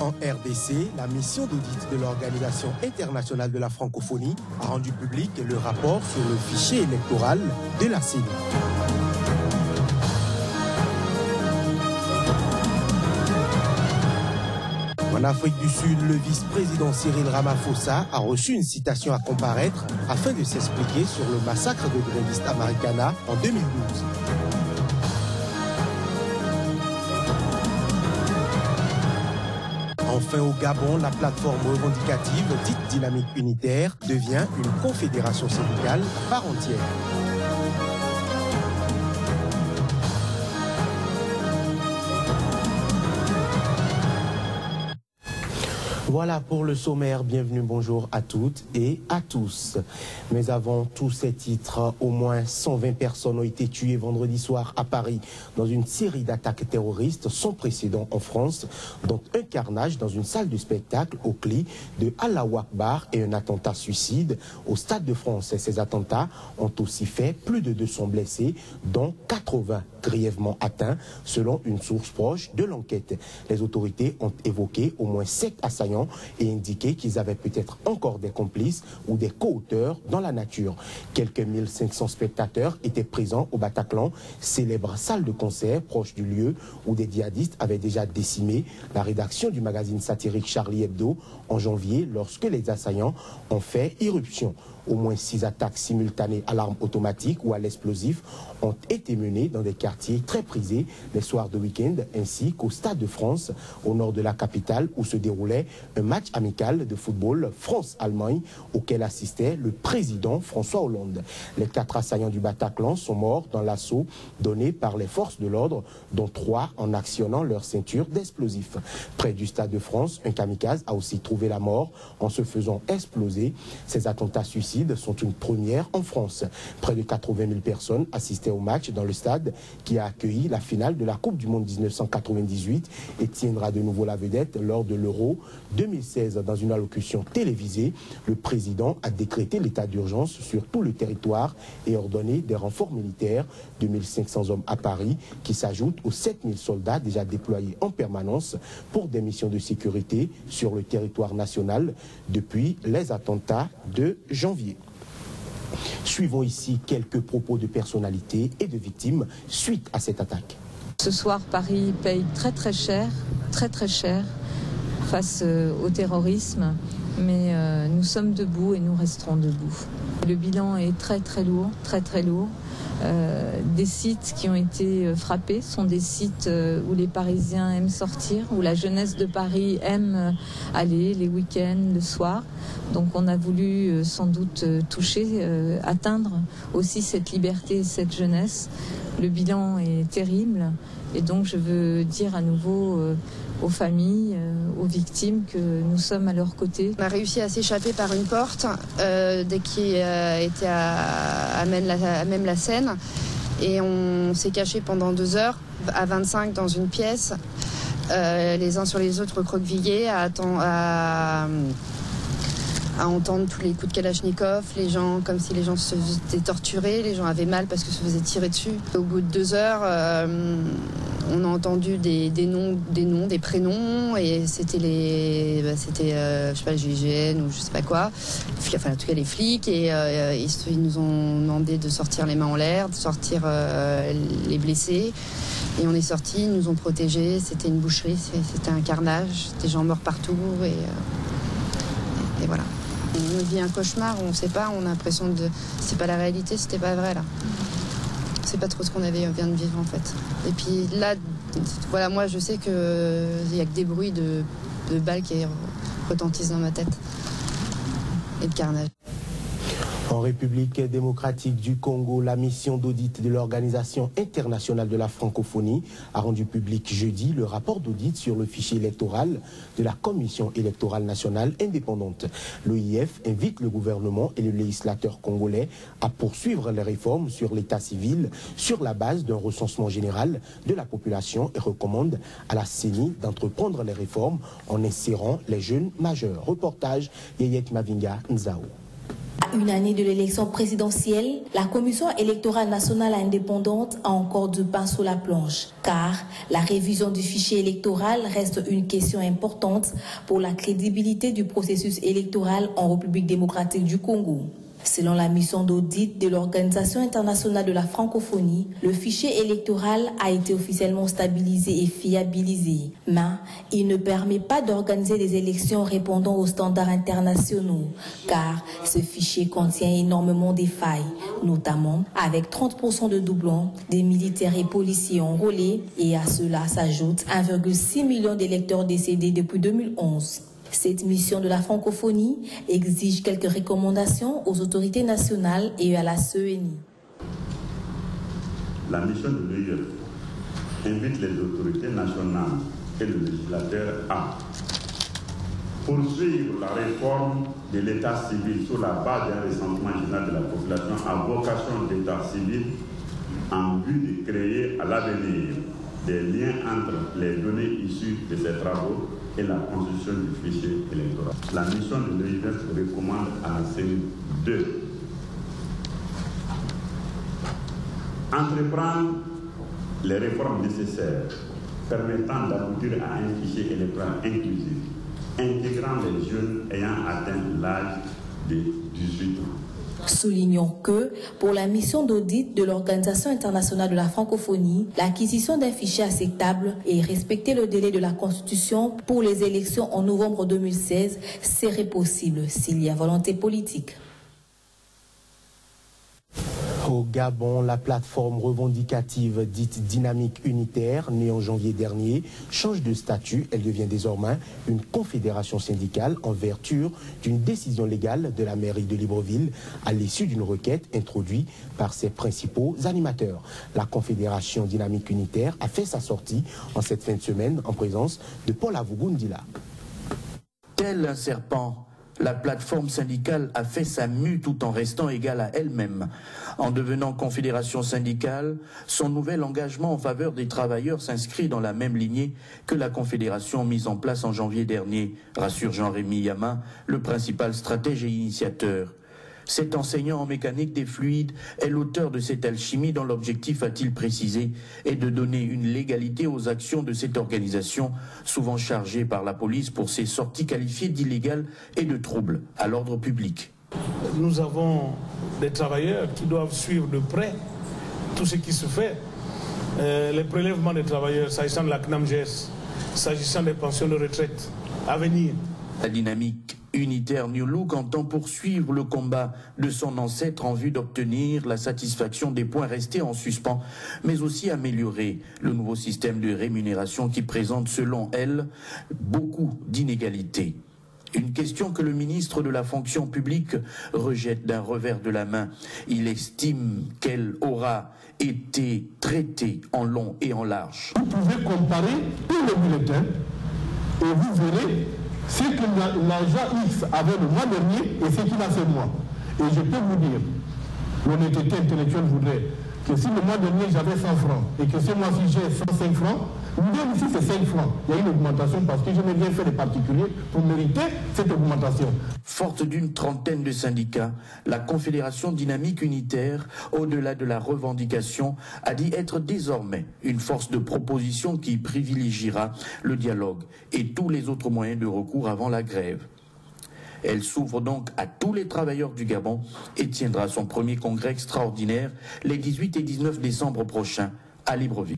En RDC, la mission d'audit de l'Organisation internationale de la francophonie a rendu public le rapport sur le fichier électoral de la CENI. En Afrique du Sud, le vice-président Cyril Ramaphosa a reçu une citation à comparaître afin de s'expliquer sur le massacre de grévistes à Marikana en 2012. Enfin, au Gabon, la plateforme revendicative dite Dynamique Unitaire devient une confédération syndicale à part entière. Voilà pour le sommaire. Bienvenue, bonjour à toutes et à tous. Mais avant tous ces titres, au moins 120 personnes ont été tuées vendredi soir à Paris dans une série d'attaques terroristes sans précédent en France, dont un carnage dans une salle de spectacle au CLI de Allahu Akbar et un attentat suicide au Stade de France. Et ces attentats ont aussi fait plus de 200 blessés, dont 80 grièvement atteints, selon une source proche de l'enquête. Les autorités ont évoqué au moins 7 assaillants et indiqué qu'ils avaient peut-être encore des complices ou des co-auteurs dans la nature. Quelques 1500 spectateurs étaient présents au Bataclan, célèbre salle de concert proche du lieu où des djihadistes avaient déjà décimé la rédaction du magazine satirique Charlie Hebdo en janvier lorsque les assaillants ont fait irruption. Au moins 6 attaques simultanées à l'arme automatique ou à l'explosif ont été menées dans des quartiers très prisés les soirs de week-end ainsi qu'au Stade de France, au nord de la capitale où se déroulait un match amical de football France-Allemagne auquel assistait le président François Hollande. Les 4 assaillants du Bataclan sont morts dans l'assaut donné par les forces de l'ordre, dont 3 en actionnant leur ceinture d'explosifs. Près du Stade de France, un kamikaze a aussi trouvé la mort en se faisant exploser. Ces attentats suicides sont une première en France. Près de 80 000 personnes assistaient au match dans le stade qui a accueilli la finale de la Coupe du Monde 1998 et tiendra de nouveau la vedette lors de l'Euro 2016. Dans une allocution télévisée, le président a décrété l'état d'urgence sur tout le territoire et ordonné des renforts militaires, 2500 hommes à Paris, qui s'ajoutent aux 7000 soldats déjà déployés en permanence pour des missions de sécurité sur le territoire national depuis les attentats de janvier. Suivons ici quelques propos de personnalités et de victimes suite à cette attaque. Ce soir, Paris paye très cher face au terrorisme, mais nous sommes debout et nous resterons debout. Le bilan est très lourd. Des sites qui ont été frappés sont des sites où les Parisiens aiment sortir, où la jeunesse de Paris aime aller les week-ends, le soir. Donc on a voulu sans doute toucher, atteindre aussi cette liberté et cette jeunesse. Le bilan est terrible et donc je veux dire à nouveau aux familles, aux victimes que nous sommes à leur côté. On a réussi à s'échapper par une porte dès qu'il était à même la Seine et on s'est caché pendant 2 heures à 25 dans une pièce, les uns sur les autres recroquevillés à entendre tous les coups de Kalachnikov, les gens comme si les gens se faisaient torturer, les gens avaient mal parce que se faisaient tirer dessus. Au bout de 2 heures, on a entendu des noms, des prénoms et c'était je sais pas, le GIGN ou je sais pas quoi. Enfin, en tout cas les flics et ils nous ont demandé de sortir les mains en l'air, de sortir les blessés. Et on est sortis, ils nous ont protégés. C'était une boucherie, c'était un carnage, des gens morts partout et voilà. On vit un cauchemar, on ne sait pas, on a l'impression de... C'est pas la réalité, c'était pas vrai là. C'est pas trop ce qu'on vient de vivre en fait. Et puis là, voilà, moi je sais qu'il n'y a que des bruits de balles qui retentissent dans ma tête. Et de carnage. En République démocratique du Congo, la mission d'audit de l'Organisation internationale de la francophonie a rendu public jeudi le rapport d'audit sur le fichier électoral de la Commission électorale nationale indépendante. L'OIF invite le gouvernement et le législateur congolais à poursuivre les réformes sur l'état civil sur la base d'un recensement général de la population et recommande à la CENI d'entreprendre les réformes en insérant les jeunes majeurs. Reportage Yeyet Mavinga Nzao. une année de l'élection présidentielle, la Commission électorale nationale indépendante a encore du pain sur la planche, car la révision du fichier électoral reste une question importante pour la crédibilité du processus électoral en République démocratique du Congo. Selon la mission d'audit de l'Organisation internationale de la francophonie, le fichier électoral a été officiellement stabilisé et fiabilisé, mais il ne permet pas d'organiser des élections répondant aux standards internationaux, car ce fichier contient énormément de failles, notamment avec 30% de doublons, des militaires et policiers enrôlés, et à cela s'ajoute 1,6 million d'électeurs décédés depuis 2011. Cette mission de la francophonie exige quelques recommandations aux autorités nationales et à la CENI. La mission de l'UE invite les autorités nationales et le législateur à poursuivre la réforme de l'état civil sur la base d'un recensement général de la population à vocation d'état civil en vue de créer à l'avenir des liens entre les données issues de ces travaux et la constitution du fichier électoral. La mission de l'UIF recommande à la série 2 entreprendre les réformes nécessaires permettant d'aboutir à un fichier électoral inclusif, intégrant les jeunes ayant atteint l'âge de 18 ans. Soulignons que, pour la mission d'audit de l'Organisation internationale de la francophonie, l'acquisition d'un fichier acceptable et respecter le délai de la Constitution pour les élections en novembre 2016 serait possible s'il y a volonté politique. Au Gabon, la plateforme revendicative dite Dynamique Unitaire, née en janvier dernier, change de statut. Elle devient désormais une confédération syndicale en vertu d'une décision légale de la mairie de Libreville à l'issue d'une requête introduite par ses principaux animateurs. La confédération Dynamique Unitaire a fait sa sortie en cette fin de semaine en présence de Paul Avugundila. Tel un serpent, la plateforme syndicale a fait sa mue tout en restant égale à elle-même. En devenant confédération syndicale, son nouvel engagement en faveur des travailleurs s'inscrit dans la même lignée que la confédération mise en place en janvier dernier, rassure Jean-Rémy Yama, le principal stratège et initiateur. Cet enseignant en mécanique des fluides est l'auteur de cette alchimie dont l'objectif, a-t-il précisé, est de donner une légalité aux actions de cette organisation, souvent chargée par la police pour ses sorties qualifiées d'illégales et de troubles à l'ordre public. Nous avons des travailleurs qui doivent suivre de près tout ce qui se fait. Les prélèvements des travailleurs, s'agissant de la CNAMGS, s'agissant des pensions de retraite à venir. La dynamique unitaire New Look entend poursuivre le combat de son ancêtre en vue d'obtenir la satisfaction des points restés en suspens, mais aussi améliorer le nouveau système de rémunération qui présente, selon elle, beaucoup d'inégalités. Une question que le ministre de la fonction publique rejette d'un revers de la main. Il estime qu'elle aura été traitée en long et en large. Vous pouvez comparer tous les bulletins et vous verrez ce que l'agent X avait le mois dernier et ce qu'il a ce mois. Et je peux vous dire, l'honnêteté intellectuelle voudrait que si le mois dernier j'avais 100 francs et que ce mois-ci j'ai 105 francs, même ici c'est 5 francs. Il y a une augmentation parce que je n'ai rien fait de particulier pour mériter cette augmentation. Forte d'une trentaine de syndicats, la Confédération Dynamique Unitaire, au-delà de la revendication, a dit être désormais une force de proposition qui privilégiera le dialogue et tous les autres moyens de recours avant la grève. Elle s'ouvre donc à tous les travailleurs du Gabon et tiendra son premier congrès extraordinaire les 18 et 19 décembre prochains à Libreville.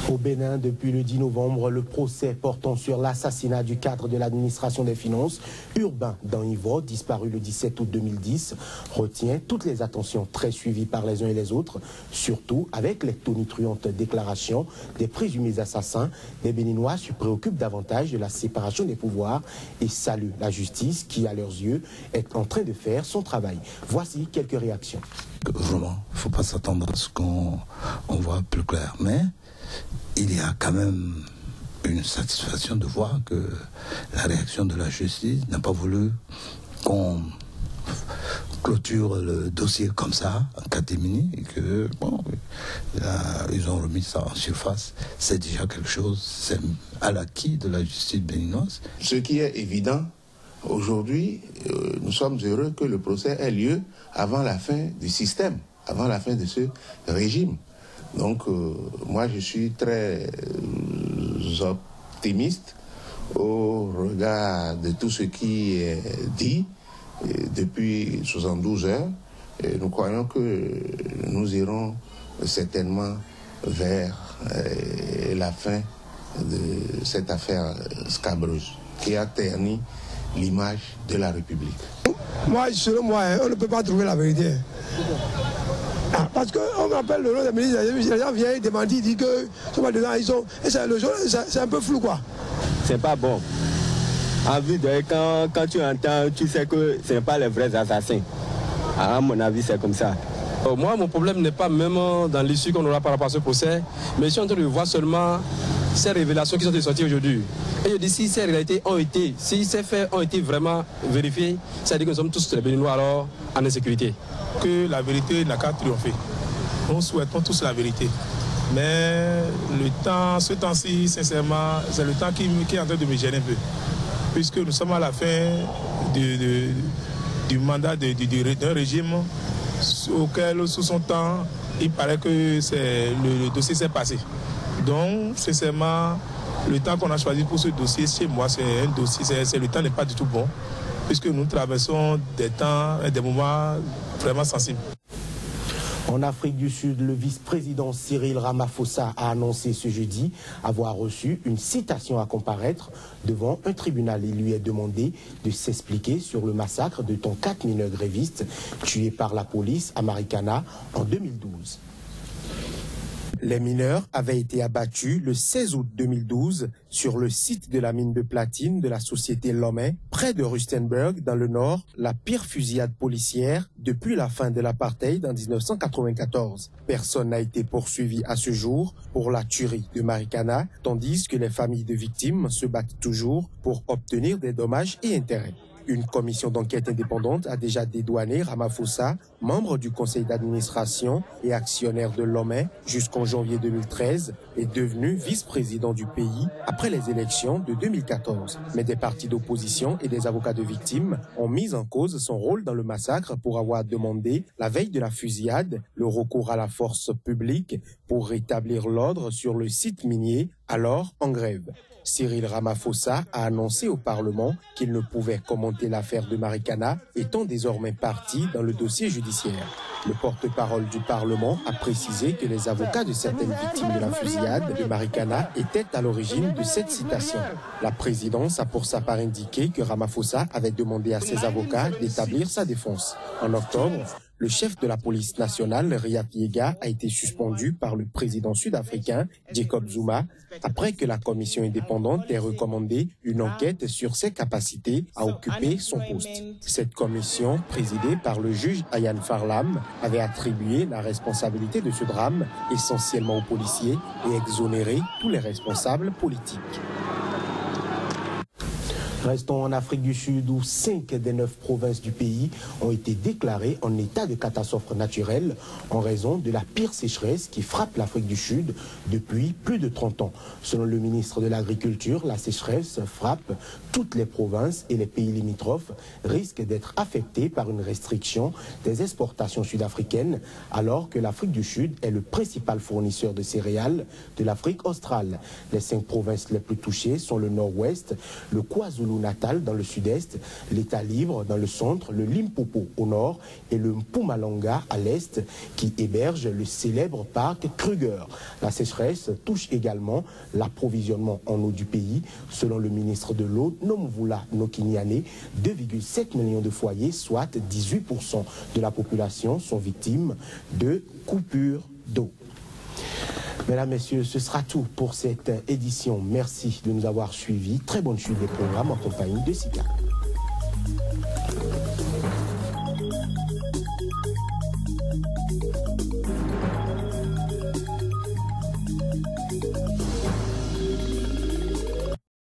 Au Bénin, depuis le 10 novembre, le procès portant sur l'assassinat du cadre de l'administration des finances, Urbain Danivro, disparu le 17 août 2010, retient toutes les attentions très suivies par les uns et les autres, surtout avec les tonitruantes déclarations des présumés assassins. Les Béninois se préoccupent davantage de la séparation des pouvoirs et saluent la justice qui, à leurs yeux, est en train de faire son travail. Voici quelques réactions. Vraiment, il ne faut pas s'attendre à ce qu'on voit plus clair, mais il y a quand même une satisfaction de voir que la réaction de la justice n'a pas voulu qu'on clôture le dossier comme ça, en catimini, et que, bon, là, ils ont remis ça en surface. C'est déjà quelque chose, c'est à l'acquis de la justice béninoise. Ce qui est évident, aujourd'hui, nous sommes heureux que le procès ait lieu avant la fin du système, avant la fin de ce régime. Donc, moi, je suis très optimiste au regard de tout ce qui est dit depuis 72 heures. Et nous croyons que nous irons certainement vers la fin de cette affaire scabreuse qui a terni l'image de la République. Moi, selon moi, on ne peut pas trouver la vérité. Parce qu'on m'appelle le nom des ministres, les gens viennent demander, ils disent que sont pas dedans, ils sont. C'est un peu flou, quoi. C'est pas bon. En vue de quand tu entends, tu sais que ce n'est pas les vrais assassins. À mon avis, c'est comme ça. Moi, mon problème n'est pas même dans l'issue qu'on aura par rapport à ce procès, mais je suis en train de voir seulement ces révélations qui sont sorties aujourd'hui. Et je dis, si ces réalités ont été, si ces faits ont été vraiment vérifiés, ça veut dire que nous sommes tous les Béninois alors en insécurité. Que la vérité n'a qu'à triompher. Nous souhaitons tous la vérité. Mais le temps, ce temps-ci, sincèrement, c'est le temps qui est en train de me gêner un peu. Puisque nous sommes à la fin du mandat d'un régime auquel, sous son temps, il paraît que le dossier s'est passé. Donc, sincèrement, le temps qu'on a choisi pour ce dossier, chez moi, c'est un dossier, le temps n'est pas du tout bon, puisque nous traversons des moments vraiment sensibles. En Afrique du Sud, le vice-président Cyril Ramaphosa a annoncé ce jeudi avoir reçu une citation à comparaître devant un tribunal. Il lui est demandé de s'expliquer sur le massacre de 4 mineurs grévistes tués par la police à Marikana en 2012. Les mineurs avaient été abattus le 16 août 2012 sur le site de la mine de platine de la société Lomé, près de Rustenburg, dans le nord, la pire fusillade policière depuis la fin de l'apartheid en 1994. Personne n'a été poursuivi à ce jour pour la tuerie de Marikana, tandis que les familles de victimes se battent toujours pour obtenir des dommages et intérêts. Une commission d'enquête indépendante a déjà dédouané Ramaphosa, membre du conseil d'administration et actionnaire de Lomé jusqu'en janvier 2013, est devenu vice-président du pays après les élections de 2014. Mais des partis d'opposition et des avocats de victimes ont mis en cause son rôle dans le massacre pour avoir demandé, la veille de la fusillade, le recours à la force publique pour rétablir l'ordre sur le site minier, alors en grève. Cyril Ramaphosa a annoncé au Parlement qu'il ne pouvait commenter l'affaire de Marikana, étant désormais parti dans le dossier judiciaire. Le porte-parole du Parlement a précisé que les avocats de certaines victimes de la fusillade de Marikana étaient à l'origine de cette citation. La présidence a pour sa part indiqué que Ramaphosa avait demandé à ses avocats d'établir sa défense. En octobre, le chef de la police nationale, Riek Yega, a été suspendu par le président sud-africain, Jacob Zuma, après que la commission indépendante ait recommandé une enquête sur ses capacités à occuper son poste. Cette commission, présidée par le juge Ayan Farlam, avait attribué la responsabilité de ce drame essentiellement aux policiers et exonéré tous les responsables politiques. Restons en Afrique du Sud où 5 des 9 provinces du pays ont été déclarées en état de catastrophe naturelle en raison de la pire sécheresse qui frappe l'Afrique du Sud depuis plus de 30 ans. Selon le ministre de l'Agriculture, la sécheresse frappe toutes les provinces et les pays limitrophes risquent d'être affectés par une restriction des exportations sud-africaines alors que l'Afrique du Sud est le principal fournisseur de céréales de l'Afrique australe. Les 5 provinces les plus touchées sont le nord-ouest, le KwaZulu-Natal dans le sud-est, l'État libre dans le centre, le Limpopo au nord et le Mpumalanga à l'est qui héberge le célèbre parc Kruger. La sécheresse touche également l'approvisionnement en eau du pays. Selon le ministre de l'eau, Nomvula Nokiniane, 2,7 millions de foyers, soit 18% de la population, sont victimes de coupures d'eau. Mesdames, Messieurs, ce sera tout pour cette édition. Merci de nous avoir suivis. Très bonne suite des programmes en compagnie de Sika.